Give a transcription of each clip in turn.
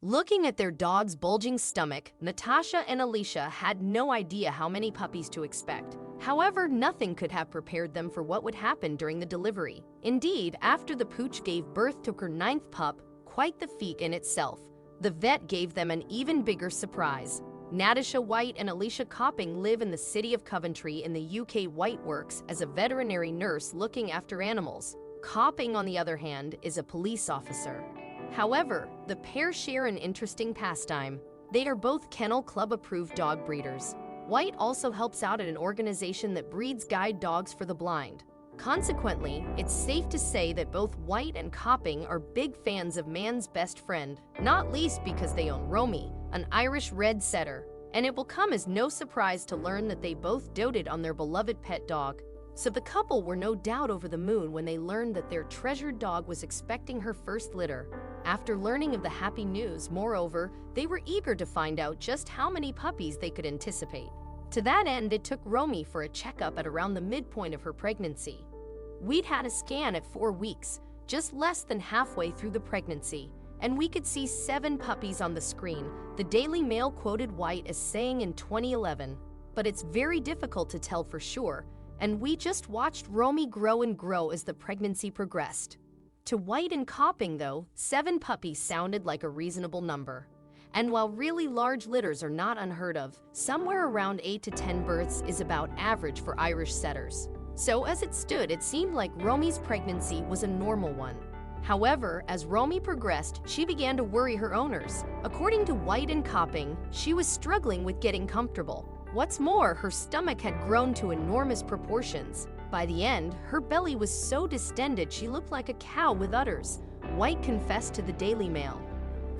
Looking at their dog's bulging stomach, Natasha and Alicia had no idea how many puppies to expect. However, nothing could have prepared them for what would happen during the delivery. Indeed, after the pooch gave birth to her 9th pup, quite the feat in itself, the vet gave them an even bigger surprise. Natasha White and Alicia Copping live in the city of Coventry in the UK. White works as a veterinary nurse looking after animals. Copping, on the other hand, is a police officer. However, the pair share an interesting pastime. They are both Kennel Club-approved dog breeders. White also helps out at an organization that breeds guide dogs for the blind. Consequently, it's safe to say that both White and Copping are big fans of man's best friend, not least because they own Romy, an Irish red setter, and it will come as no surprise to learn that they both doted on their beloved pet dog. So the couple were no doubt over the moon when they learned that their treasured dog was expecting her first litter. After learning of the happy news, moreover, they were eager to find out just how many puppies they could anticipate. To that end, it took Romy for a checkup at around the midpoint of her pregnancy. We'd had a scan at 4 weeks, just less than halfway through the pregnancy, and we could see 7 puppies on the screen, the Daily Mail quoted White as saying in 2011. But it's very difficult to tell for sure, and we just watched Romy grow and grow as the pregnancy progressed. To White and Copping, though, 7 puppies sounded like a reasonable number. And while really large litters are not unheard of, somewhere around 8 to 10 births is about average for Irish setters. So as it stood, it seemed like Romy's pregnancy was a normal one. However, as Romy progressed, she began to worry her owners. According to White and Copping, she was struggling with getting comfortable. What's more, her stomach had grown to enormous proportions. By the end, her belly was so distended she looked like a cow with udders, White confessed to the Daily Mail.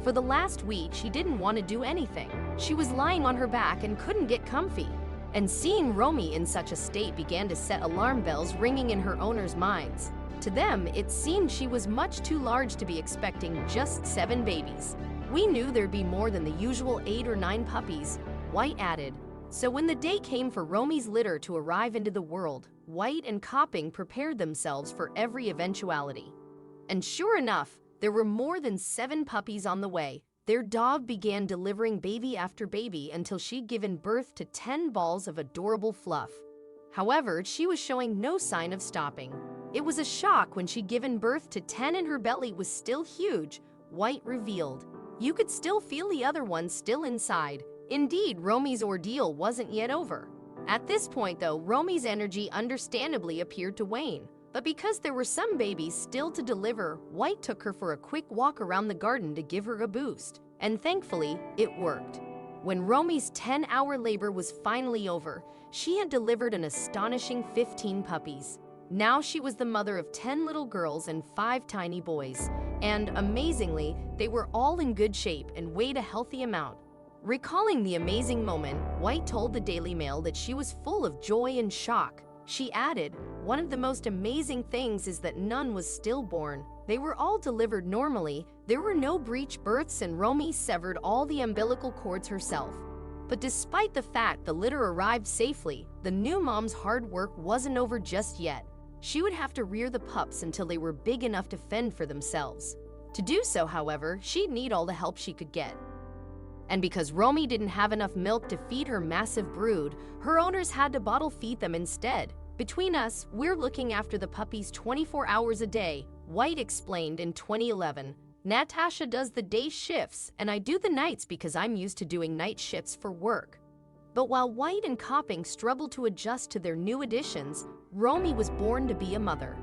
For the last week, she didn't want to do anything. She was lying on her back and couldn't get comfy. And seeing Romy in such a state began to set alarm bells ringing in her owners' minds. To them, it seemed she was much too large to be expecting just 7 babies. We knew there'd be more than the usual 8 or 9 puppies, White added. So when the day came for Romy's litter to arrive into the world, White and Copping prepared themselves for every eventuality. And sure enough, there were more than 7 puppies on the way. Their dog began delivering baby after baby until she'd given birth to 10 balls of adorable fluff. However, she was showing no sign of stopping. It was a shock when she'd given birth to 10 and her belly was still huge, White revealed. You could still feel the other ones still inside. Indeed, Romy's ordeal wasn't yet over. At this point, though, Romy's energy understandably appeared to wane. But because there were some babies still to deliver, White took her for a quick walk around the garden to give her a boost. And thankfully, it worked. When Romy's 10-hour labor was finally over, she had delivered an astonishing 15 puppies. Now she was the mother of 10 little girls and 5 tiny boys. And amazingly, they were all in good shape and weighed a healthy amount. Recalling the amazing moment, White told the Daily Mail that she was full of joy and shock. She added, "One of the most amazing things is that none was stillborn. They were all delivered normally, there were no breech births, and Romy severed all the umbilical cords herself." But despite the fact the litter arrived safely, the new mom's hard work wasn't over just yet. She would have to rear the pups until they were big enough to fend for themselves. To do so, however, she'd need all the help she could get. And because Romy didn't have enough milk to feed her massive brood, her owners had to bottle feed them instead. "Between us, we're looking after the puppies 24 hours a day," White explained in 2011. "Natasha does the day shifts, and I do the nights because I'm used to doing night shifts for work." But while White and Copping struggled to adjust to their new additions, Romy was born to be a mother.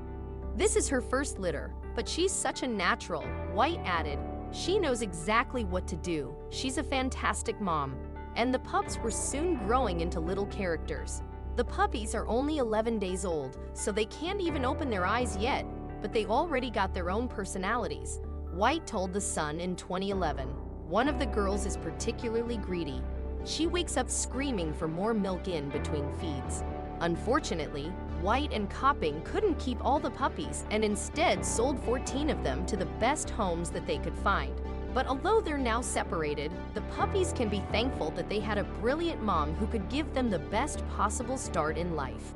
"This is her first litter, but she's such a natural," White added. "She knows exactly what to do. She's a fantastic mom." And the pups were soon growing into little characters. The puppies are only 11 days old, so they can't even open their eyes yet, but they already got their own personalities. White told The Sun in 2011, "One of the girls is particularly greedy. She wakes up screaming for more milk in between feeds." Unfortunately, White and Copping couldn't keep all the puppies and instead sold 14 of them to the best homes that they could find. But although they're now separated, the puppies can be thankful that they had a brilliant mom who could give them the best possible start in life.